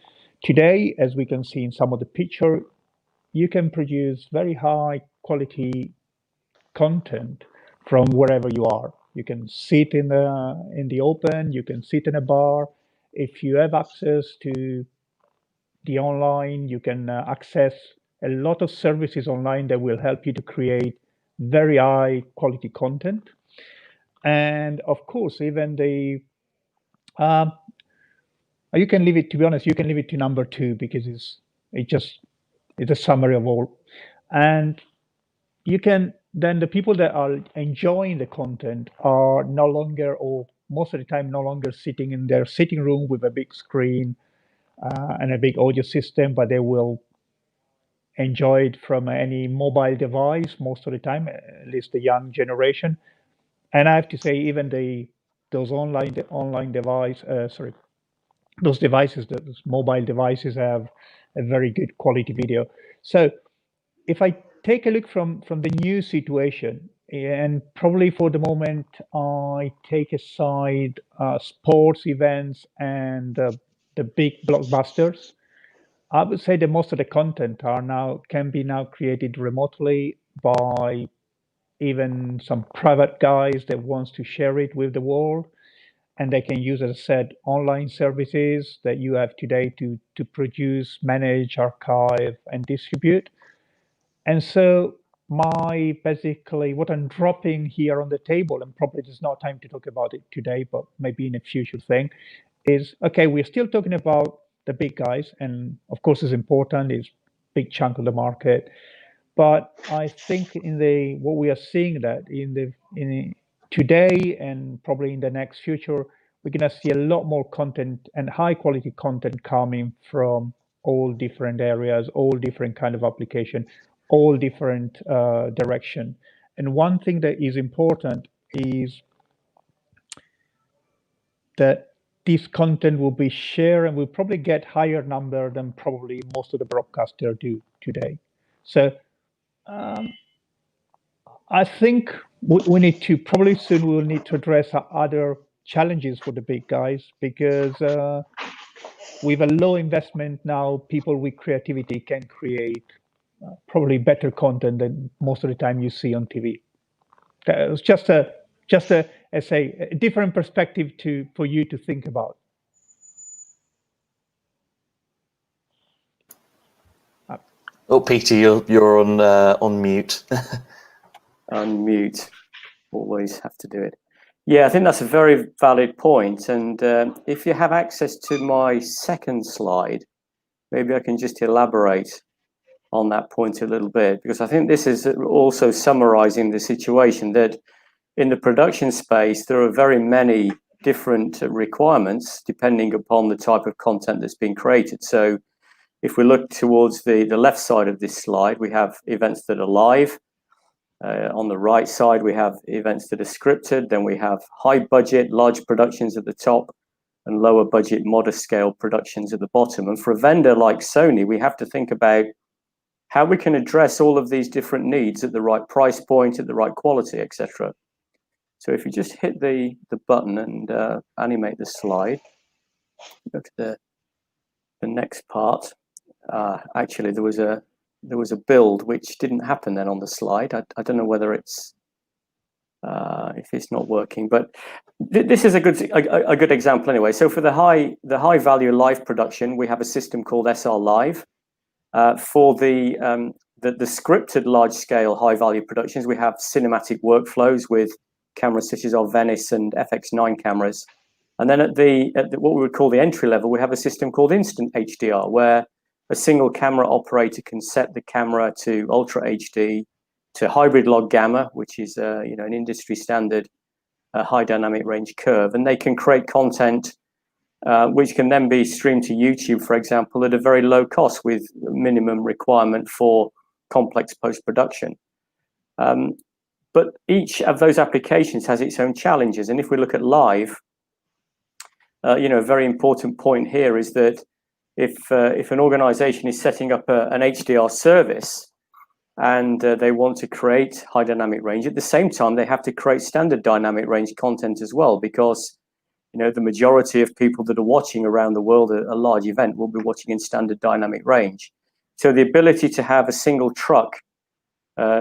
Today, as we can see in some of the picture, you can produce very high quality content from wherever you are. You can sit in the open, you can sit in a bar. If you have access to the online, you can access a lot of services online that will help you to create very high quality content. And of course, even you can leave it, to be honest, you can leave it to number 2 because it's a summary of all. And you can, then the people that are enjoying the content are no longer, or most of the time, no longer sitting in their sitting room with a big screen and a big audio system, but they will enjoy it from any mobile device most of the time, at least the young generation. And I have to say, even those those devices, those mobile devices have a very good quality video. So if I take a look from the new situation, and probably for the moment, I take aside sports events and the big blockbusters, I would say that most of the content can be now created remotely by even some private guys that wants to share it with the world. And they can use, as I said, online services that you have today to produce, manage, archive, and distribute. And so basically what I'm dropping here on the table, and probably there's not time to talk about it today, but maybe in a future thing, is, okay, we're still talking about the big guys, and of course it's important, it's big chunk of the market. But I think what we are seeing that in today and probably in the next future, we're going to see a lot more content and high quality content coming from all different areas, all different kind of application, all different direction. And one thing that is important is that this content will be shared and will probably get higher number than probably most of the broadcasters do today. So I think we need to, probably soon we'll need to address other challenges for the big guys, because with a low investment now, people with creativity can create probably better content than most of the time you see on TV. It's just a different perspective for you to think about. Oh, Peter, you're on mute. Unmute. Always have to do it. Yeah, I think that's a very valid point. And if you have access to my second slide, maybe I can just elaborate on that point a little bit, because I think this is also summarizing the situation that in the production space, there are very many different requirements depending upon the type of content that's being created. So if we look towards the left side of this slide, we have events that are live. On the right side, we have events that are scripted. Then we have high budget, large productions at the top and lower budget, modest scale productions at the bottom. And for a vendor like Sony, we have to think about how we can address all of these different needs at the right price point, at the right quality, etc. So if you just hit the button and animate the slide, go to the next part. Actually, there was a build which didn't happen then on the slide. I don't know whether it's if it's not working, but this is a good example anyway. So for the high value live production, we have a system called SR Live. For the scripted large scale high value productions, we have cinematic workflows with cameras such as our Venice and FX9 cameras. And then at what we would call the entry level, we have a system called Instant HDR, where a single camera operator can set the camera to Ultra HD, to hybrid log gamma, which is an industry standard high dynamic range curve, and they can create content which can then be streamed to YouTube, for example, at a very low cost with minimum requirement for complex post-production. But each of those applications has its own challenges. And if we look at live, a very important point here is that if an organization is setting up an HDR service and they want to create high dynamic range, at the same time, they have to create standard dynamic range content as well, because the majority of people that are watching around the world a large event will be watching in standard dynamic range. So the ability to have a single truck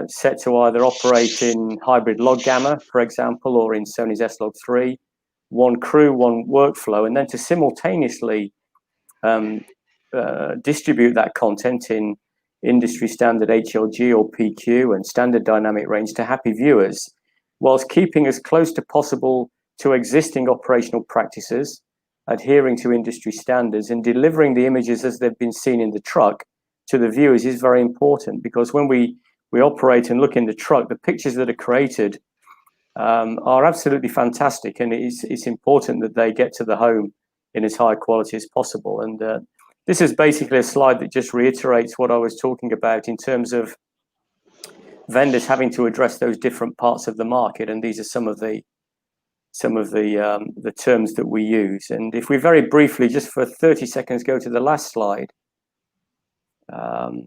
set to either operate in hybrid log gamma, for example, or in Sony's S-Log3, one crew, one workflow, and then to simultaneously distribute that content in industry standard HLG or PQ and standard dynamic range to happy viewers, whilst keeping as close to possible to existing operational practices, adhering to industry standards, and delivering the images as they've been seen in the truck to the viewers is very important, because when we operate and look in the truck, the pictures that are created are absolutely fantastic, and it's important that they get to the home in as high quality as possible. And this is basically a slide that just reiterates what I was talking about in terms of vendors having to address those different parts of the market, and these are some of the terms that we use. And if we very briefly, just for 30 seconds, go to the last slide.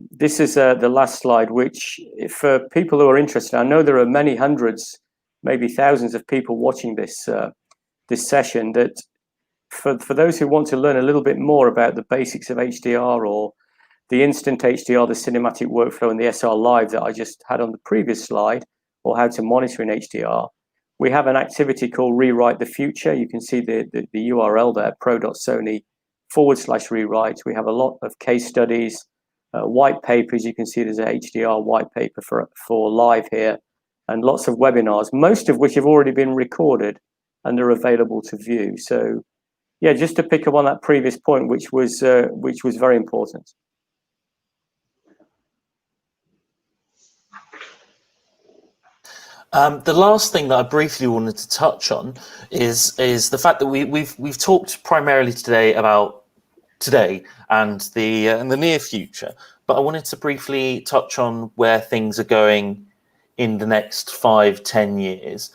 This is the last slide, which for people who are interested, I know there are many hundreds, maybe thousands of people watching this session, that for those who want to learn a little bit more about the basics of HDR or the instant HDR, the cinematic workflow, and the SR Live that I just had on the previous slide, or how to monitor in HDR, we have an activity called Rewrite the Future. You can see the URL there, pro.sony/rewrite. We have a lot of case studies, white papers. You can see there's a HDR white paper for live here, and lots of webinars, most of which have already been recorded and are available to view. So yeah, just to pick up on that previous point, which was very important. The last thing that I briefly wanted to touch on is the fact that we've talked primarily today about today and the near future, but I wanted to briefly touch on where things are going in the next 5-10 years.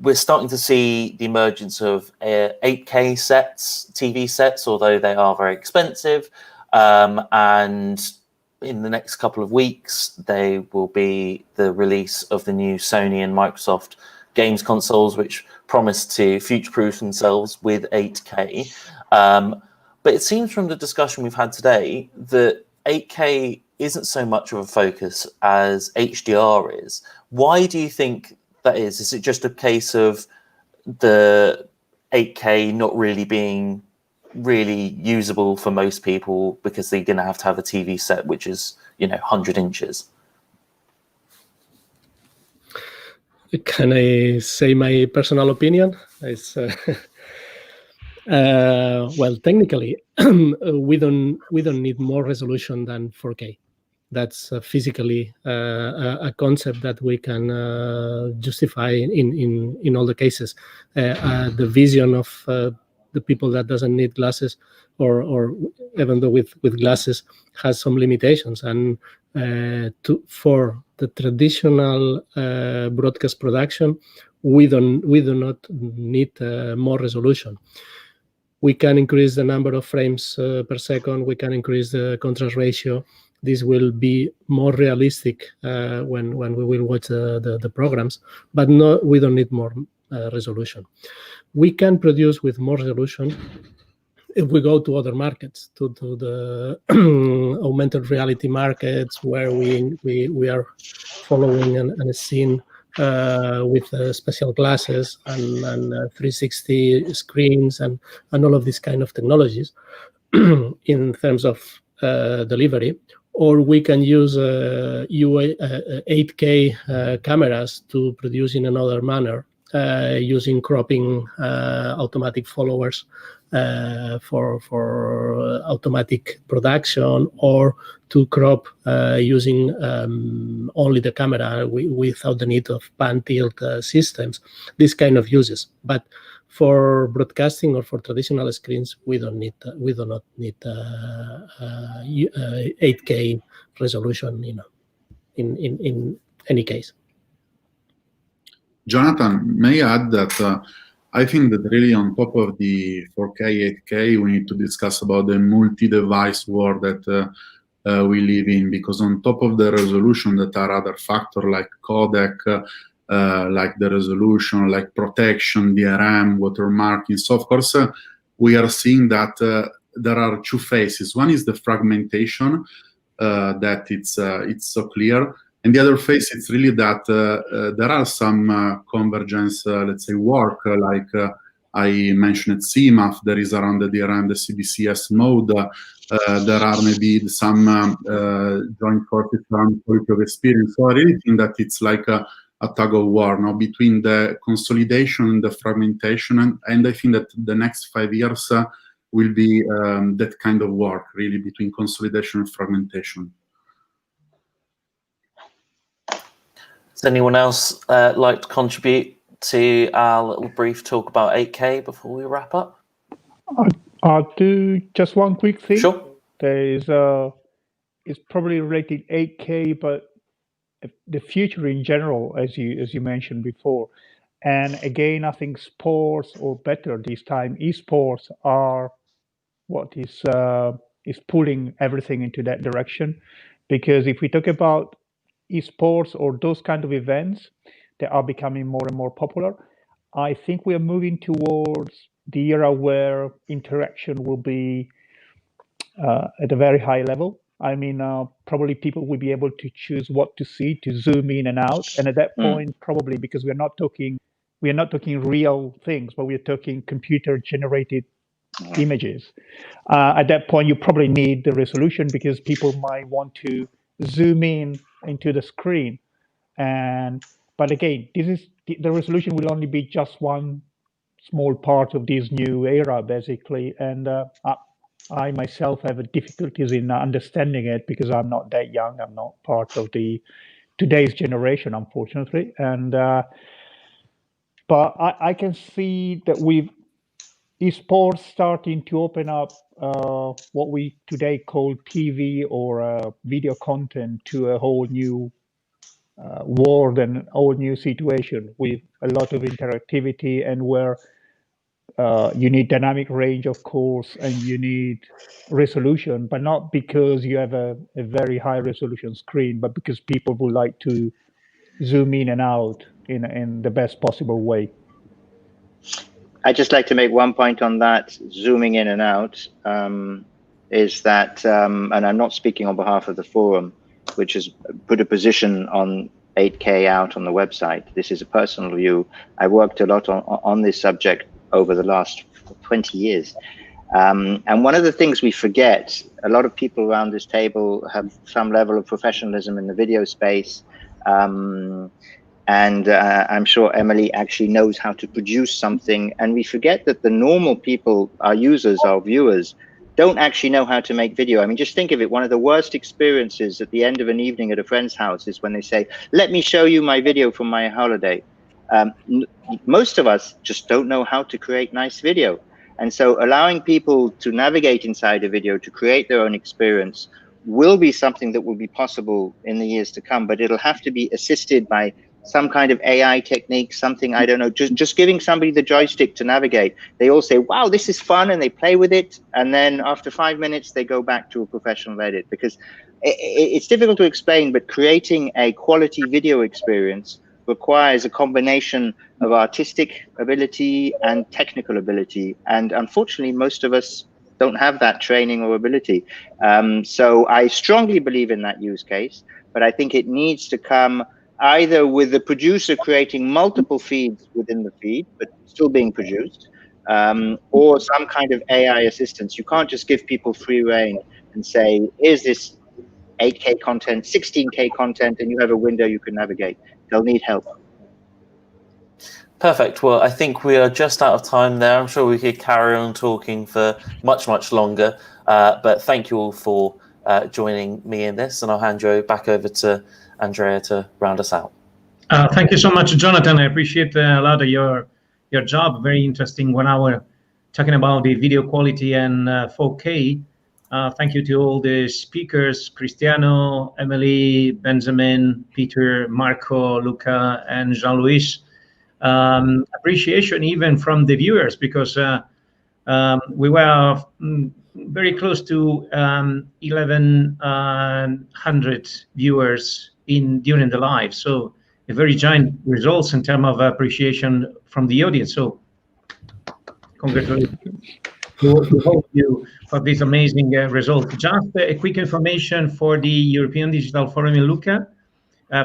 We're starting to see the emergence of 8K sets, TV sets, although they are very expensive, and in the next couple of weeks, they will be the release of the new Sony and Microsoft games consoles, which promise to future-proof themselves with 8K. But it seems from the discussion we've had today that 8K isn't so much of a focus as HDR is. Why do you think that is? Is it just a case of the 8K not really being really usable for most people because they're going to have a TV set which is, 100 inches? Can I say my personal opinion? It's, well, technically, we don't need more resolution than 4K. That's physically a concept that we can justify in all the cases. The vision of the people that doesn't need glasses, or even though with glasses, has some limitations. And for the traditional broadcast production, we do not need more resolution. We can increase the number of frames per second. We can increase the contrast ratio. This will be more realistic when we will watch the programs, but no, we don't need more resolution. We can produce with more resolution if we go to other markets, to the augmented reality markets, where we are following a scene with special glasses and 360 screens and all of these kind of technologies in terms of delivery. Or we can use 8K cameras to produce in another manner, using cropping automatic followers for automatic production, or to crop using only the camera without the need of pan tilt systems. These kind of uses, but for broadcasting or for traditional screens, we do not need 8K resolution, in any case. Jonathan, may I add that I think that really on top of the 4K, 8K, we need to discuss about the multi-device world that we live in, because on top of the resolution, that are other factors like codec, like the resolution, like protection, DRM, watermarking. So of course, we are seeing that there are two phases. One is the fragmentation, that it's so clear. And the other phase, it's really that there are some convergence, let's say, work, like I mentioned CMAF, there is around the DRM, the CBCS mode. There are maybe some joint forces around quality of experience. So I really think that it's like a tug of war now between the consolidation and the fragmentation. And I think that the next 5 years will be that kind of work, really, between consolidation and fragmentation. Does anyone else like to contribute to our little brief talk about 8K before we wrap up? I'll do just one quick thing. Sure. There is it's probably related 8K, but the future in general, as you mentioned before. And again, I think sports, or better this time, esports are what is pulling everything into that direction. Because if we talk about esports or those kind of events that are becoming more and more popular, I think we are moving towards the era where interaction will be at a very high level. I mean, probably people will be able to choose what to see, to zoom in and out. And at that point, probably, because we are not talking real things, but we are talking computer-generated images. At that point, you probably need the resolution, because people might want to zoom in into the screen. But again, the resolution will only be just one small part of this new era, basically. And I myself have difficulties in understanding it, because I'm not that young. I'm not part of today's generation, unfortunately. And but I can see that with esports starting to open up what we today call TV or video content to a whole new world and a whole new situation, with a lot of interactivity, and where you need dynamic range, of course, and you need resolution, but not because you have a very high resolution screen, but because people would like to zoom in and out in the best possible way. I'd just like to make one point on that, zooming in and out, is that, and I'm not speaking on behalf of the forum, which has put a position on 8K out on the website. This is a personal view. I worked a lot on this subject over the last 20 years. And one of the things we forget, a lot of people around this table have some level of professionalism in the video space. And I'm sure Emily actually knows how to produce something. And we forget that the normal people, our users, our viewers, don't actually know how to make video. I mean, just think of it. One of the worst experiences at the end of an evening at a friend's house is when they say, let me show you my video from my holiday. Most of us just don't know how to create nice video. And so allowing people to navigate inside a video, to create their own experience, will be something that will be possible in the years to come, but it'll have to be assisted by some kind of AI technique, something, I don't know, just giving somebody the joystick to navigate. They all say, wow, this is fun, and they play with it. And then after 5 minutes, they go back to a professional edit, because it's difficult to explain, but creating a quality video experience requires a combination of artistic ability and technical ability. And unfortunately, most of us don't have that training or ability. So I strongly believe in that use case, but I think it needs to come either with the producer creating multiple feeds within the feed, but still being produced, or some kind of AI assistance. You can't just give people free rein and say, here's this 8K content, 16K content, and you have a window you can navigate. They'll need help. Perfect. Well, I think we are just out of time there. I'm sure we could carry on talking for much, much longer. But thank you all for joining me in this, and I'll hand you back over to Andrea to round us out. Thank you so much, Jonathan. I appreciate a lot of your job. Very interesting 1 hour talking about the video quality and 4K. Thank you to all the speakers, Cristiano, Emily, Benjamin, Peter, Marco, Luca, and Jean-Louis. Appreciation even from the viewers, because we were very close to 1,100 viewers during the live. So a very giant results in terms of appreciation from the audience. So congratulations to all of you for this amazing result. Just a quick information for the European Digital Forum in Lucca.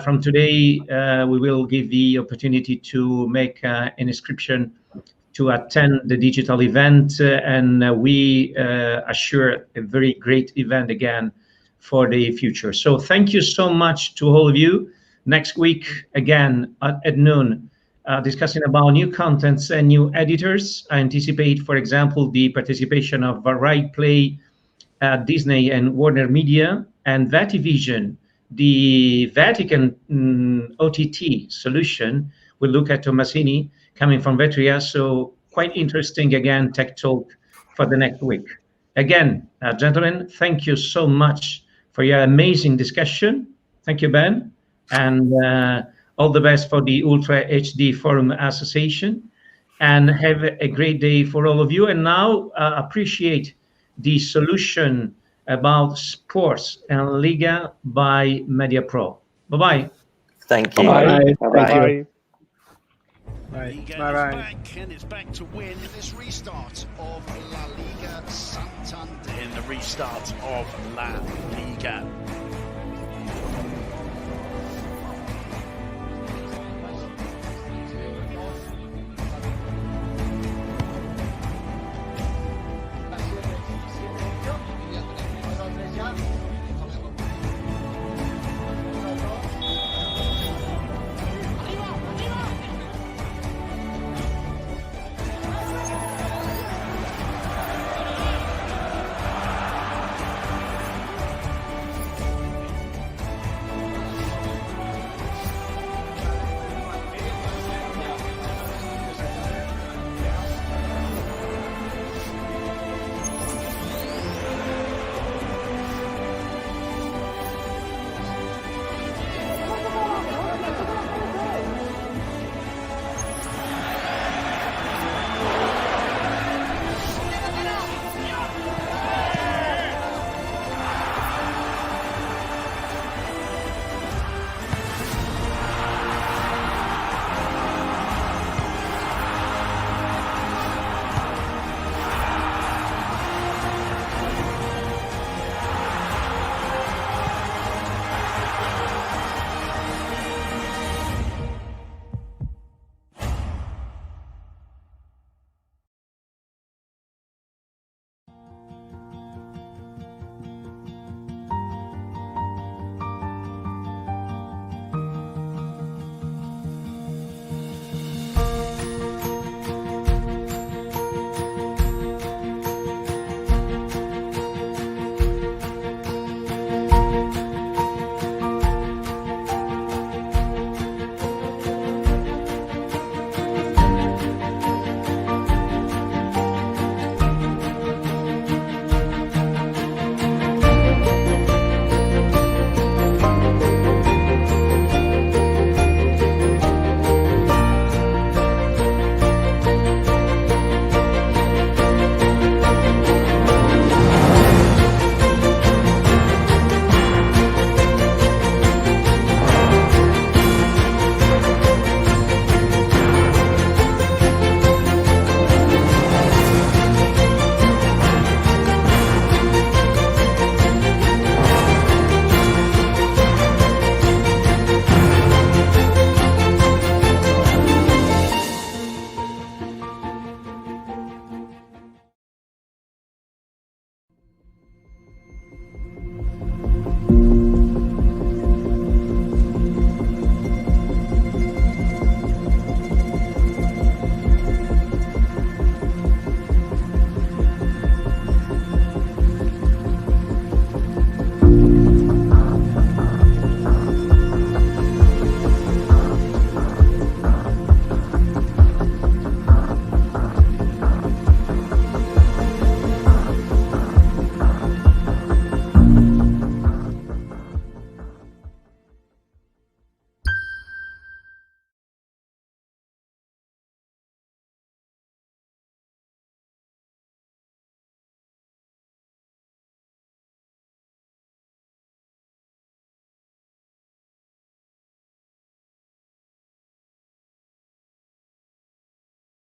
From today, we will give the opportunity to make an inscription to attend the digital event, and we assure a very great event again for the future. So thank you so much to all of you. Next week, again, at noon, discussing about new contents and new editors. I anticipate, for example, the participation of Right Play, Disney and Warner Media, and Vativision, the Vatican OTT solution. We'll look at Tomasini coming from Vetria. So quite interesting, again, tech talk for the next week. Again, gentlemen, thank you so much for your amazing discussion. Thank you, Ben. And all the best for the Ultra HD Forum Association. And have a great day for all of you. And now appreciate the solution about sports and Liga by MediaPro. Bye-bye. Thank you. Bye. Bye. Bye. Bye. And it's back to win in this restart of La Liga Santander. In the restart of La Liga.